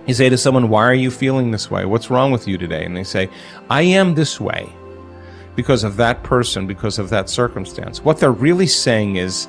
You say to someone, why are you feeling this way? What's wrong with you today? And they say, I am this way because of that person, because of that circumstance. What they're really saying is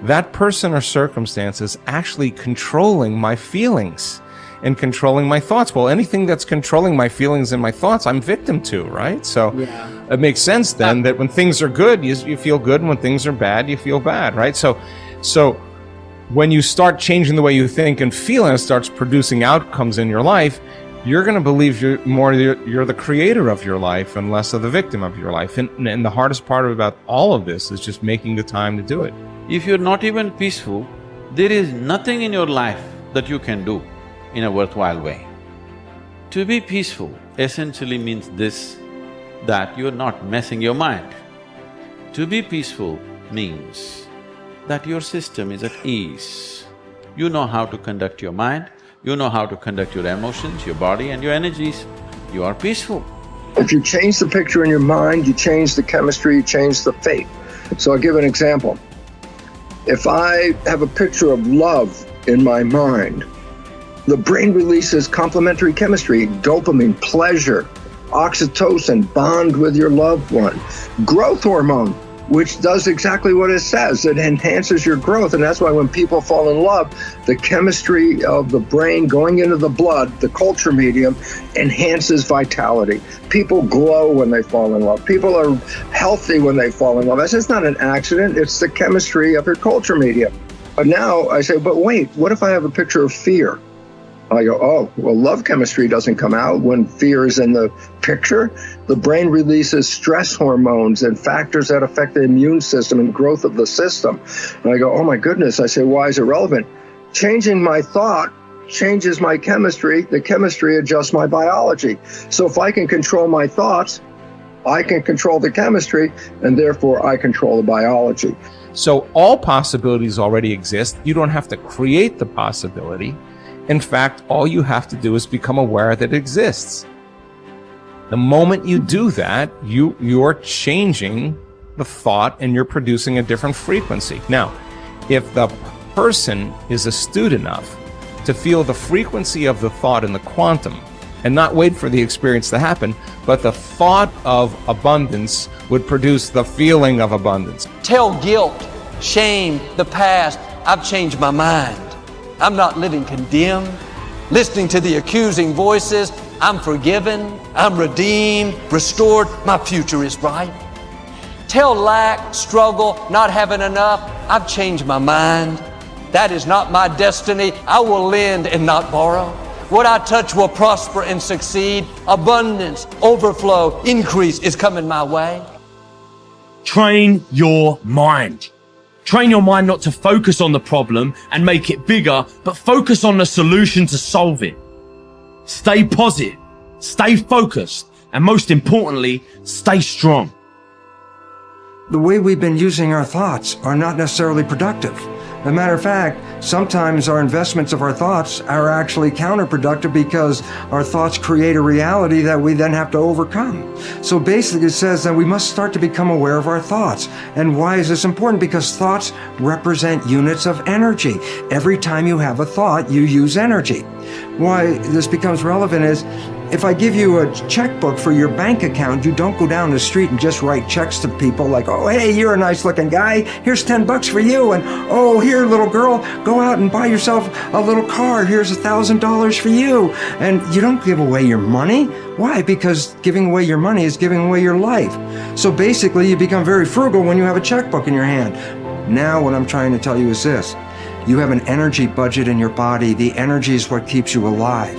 that person or circumstance is actually controlling my feelings and controlling my thoughts. Well, anything that's controlling my feelings and my thoughts, I'm victim to, right? So it makes sense then that when things are good, you feel good, and when things are bad, you feel bad, right? So when you start changing the way you think and feel, and it starts producing outcomes in your life, you're going to believe you're the creator of your life and less of the victim of your life. And the hardest part about all of this is just making the time to do it. If you're not even peaceful, there is nothing in your life that you can do in a worthwhile way. To be peaceful essentially means this, that you're not messing your mind. To be peaceful means that your system is at ease. You know how to conduct your mind, you know how to conduct your emotions, your body and your energies. You are peaceful. If you change the picture in your mind, you change the chemistry, you change the fate. So I'll give an example. If I have a picture of love in my mind, the brain releases complementary chemistry, dopamine, pleasure, oxytocin, bond with your loved one, growth hormone, which does exactly what it says. It enhances your growth, and that's why when people fall in love, the chemistry of the brain going into the blood, the culture medium, enhances vitality. People glow when they fall in love. People are healthy when they fall in love. It's not an accident, it's the chemistry of your culture medium. But now I say, but wait, what if I have a picture of fear? I go, oh, well, love chemistry doesn't come out when fear is in the picture. The brain releases stress hormones and factors that affect the immune system and growth of the system. And I go, oh my goodness. I say, why is it relevant? Changing my thought changes my chemistry. The chemistry adjusts my biology. So if I can control my thoughts, I can control the chemistry, and therefore I control the biology. So all possibilities already exist. You don't have to create the possibility. In fact, all you have to do is become aware that it exists. The moment you do that, you're changing the thought and you're producing a different frequency. Now, if the person is astute enough to feel the frequency of the thought in the quantum and not wait for the experience to happen, but the thought of abundance would produce the feeling of abundance. Tell guilt, shame, the past, I've changed my mind. I'm not living condemned, listening to the accusing voices. I'm forgiven, I'm redeemed, restored, my future is bright. Tell lack, struggle, not having enough, I've changed my mind. That is not my destiny. I will lend and not borrow. What I touch will prosper and succeed. Abundance, overflow, increase is coming my way. Train your mind. Train your mind not to focus on the problem and make it bigger, but focus on the solution to solve it. Stay positive, stay focused, and most importantly, stay strong. The way we've been using our thoughts are not necessarily productive. As a matter of fact, sometimes our investments of our thoughts are actually counterproductive because our thoughts create a reality that we then have to overcome. So basically it says that we must start to become aware of our thoughts. And why is this important? Because thoughts represent units of energy. Every time you have a thought, you use energy. Why this becomes relevant is, if I give you a checkbook for your bank account, you don't go down the street and just write checks to people like, oh, hey, you're a nice looking guy. Here's $10 for you. And oh, here, little girl, go out and buy yourself a little car. Here's $1,000 for you. And you don't give away your money. Why? Because giving away your money is giving away your life. So basically, you become very frugal when you have a checkbook in your hand. Now, what I'm trying to tell you is this. You have an energy budget in your body. The energy is what keeps you alive.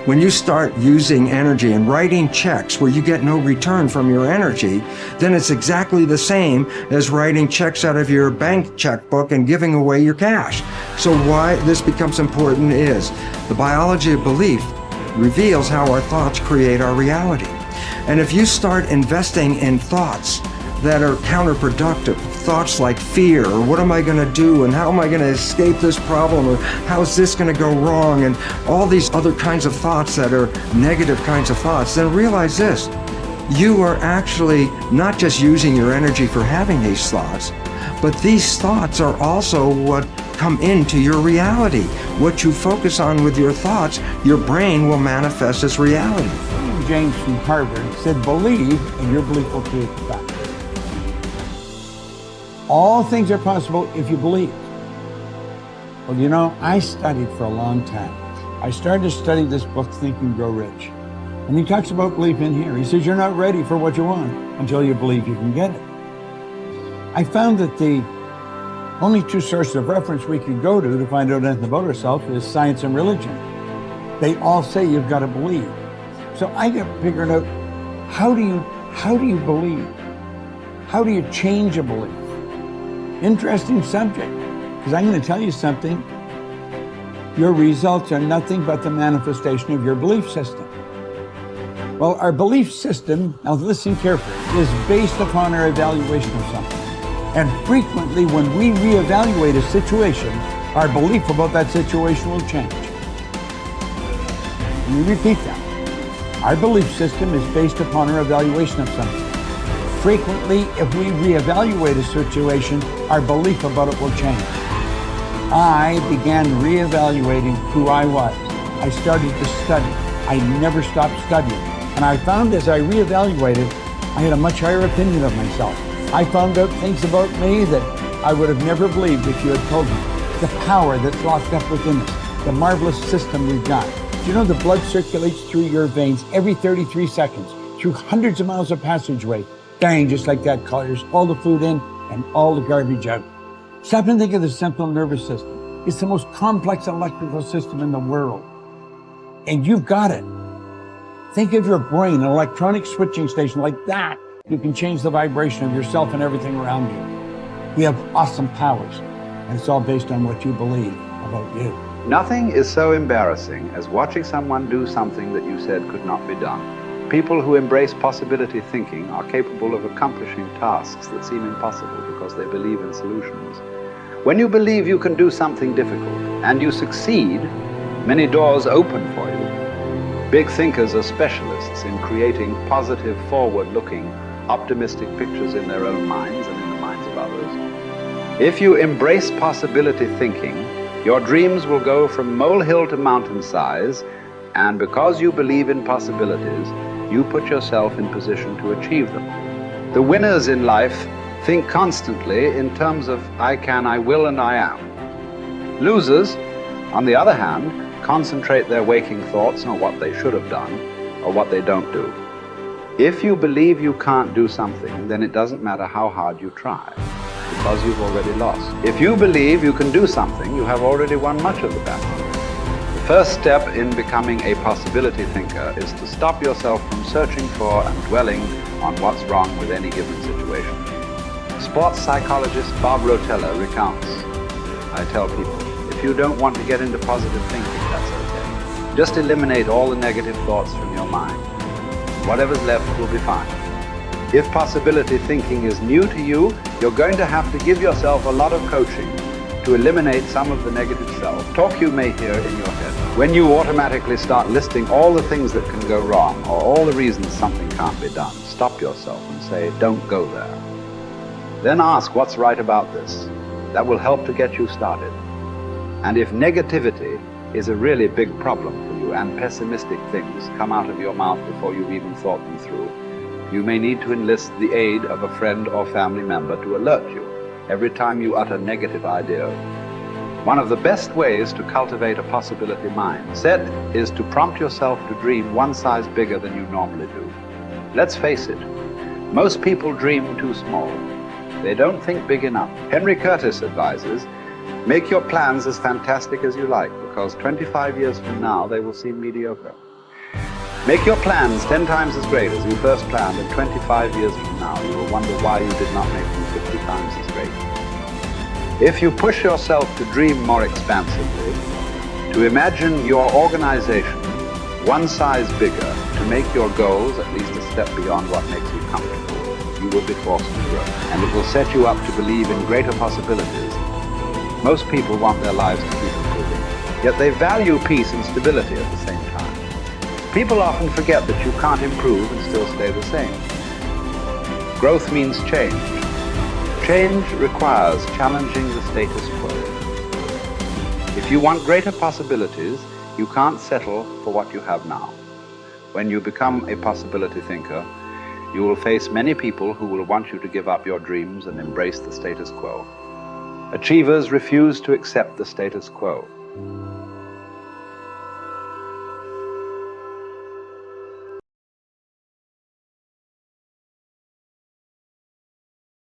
When you start using energy and writing checks where you get no return from your energy, then it's exactly the same as writing checks out of your bank checkbook and giving away your cash. So why this becomes important is the biology of belief reveals how our thoughts create our reality. And if you start investing in thoughts that are counterproductive, thoughts like fear, or what am I going to do, and how am I going to escape this problem, or how's this going to go wrong, and all these other kinds of thoughts that are negative kinds of thoughts, then realize this. You are actually not just using your energy for having these thoughts, but these thoughts are also what come into your reality. What you focus on with your thoughts, your brain will manifest as reality. William James from Harvard said, believe and your belief will create the fact. All things are possible if you believe. Well, you know, I studied for a long time. I started to study this book, Think and Grow Rich. And he talks about belief in here. He says, you're not ready for what you want until you believe you can get it. I found that the only two sources of reference we could go to find out anything about ourselves is science and religion. They all say you've got to believe. So I got figuring out, how do you believe? How do you change a belief? Interesting subject, because I'm going to tell you something. Your results are nothing but the manifestation of your belief system. Well, our belief system, now listen carefully, is based upon our evaluation of something. And frequently when we reevaluate a situation, our belief about that situation will change. Let me repeat that. Our belief system is based upon our evaluation of something. Frequently, if we reevaluate a situation, our belief about it will change. I began reevaluating who I was. I started to study. I never stopped studying. And I found as I reevaluated, I had a much higher opinion of myself. I found out things about me that I would have never believed if you had told me. The power that's locked up within us, the marvelous system we've got. Do you know the blood circulates through your veins every 33 seconds, through hundreds of miles of passageway? Bang, just like that, clears all the food in and all the garbage out. Stop and think of the central nervous system. It's the most complex electrical system in the world. And you've got it. Think of your brain, an electronic switching station like that. You can change the vibration of yourself and everything around you. We have awesome powers, and it's all based on what you believe about you. Nothing is so embarrassing as watching someone do something that you said could not be done. People who embrace possibility thinking are capable of accomplishing tasks that seem impossible because they believe in solutions. When you believe you can do something difficult and you succeed, many doors open for you. Big thinkers are specialists in creating positive, forward-looking, optimistic pictures in their own minds and in the minds of others. If you embrace possibility thinking, your dreams will go from molehill to mountain size, and because you believe in possibilities, you put yourself in position to achieve them. The winners in life think constantly in terms of I can, I will, and I am. Losers, on the other hand, concentrate their waking thoughts on what they should have done or what they don't do. If you believe you can't do something, then it doesn't matter how hard you try, because you've already lost. If you believe you can do something, you have already won much of the battle. The first step in becoming a possibility thinker is to stop yourself from searching for and dwelling on what's wrong with any given situation. Sports psychologist Bob Rotella recounts, I tell people, if you don't want to get into positive thinking, that's okay. Just eliminate all the negative thoughts from your mind. Whatever's left will be fine. If possibility thinking is new to you, you're going to have to give yourself a lot of coaching to eliminate some of the negative self-talk you may hear in your head. When you automatically start listing all the things that can go wrong or all the reasons something can't be done, stop yourself and say, don't go there. Then ask what's right about this. That will help to get you started. And if negativity is a really big problem for you and pessimistic things come out of your mouth before you've even thought them through, you may need to enlist the aid of a friend or family member to alert you every time you utter negative ideas. One of the best ways to cultivate a possibility mindset is to prompt yourself to dream one size bigger than you normally do. Let's face it, most people dream too small. They don't think big enough. Henry Curtis advises, make your plans as fantastic as you like, because 25 years from now, they will seem mediocre. Make your plans 10 times as great as you first planned, and 25 years from now, you will wonder why you did not make them 50 times as great. If you push yourself to dream more expansively, to imagine your organization one size bigger, to make your goals at least a step beyond what makes you comfortable, you will be forced to grow. And it will set you up to believe in greater possibilities. Most people want their lives to keep improving, yet they value peace and stability at the same time. People often forget that you can't improve and still stay the same. Growth means change. Change requires challenging the status quo. If you want greater possibilities, you can't settle for what you have now. When you become a possibility thinker, you will face many people who will want you to give up your dreams and embrace the status quo. Achievers refuse to accept the status quo.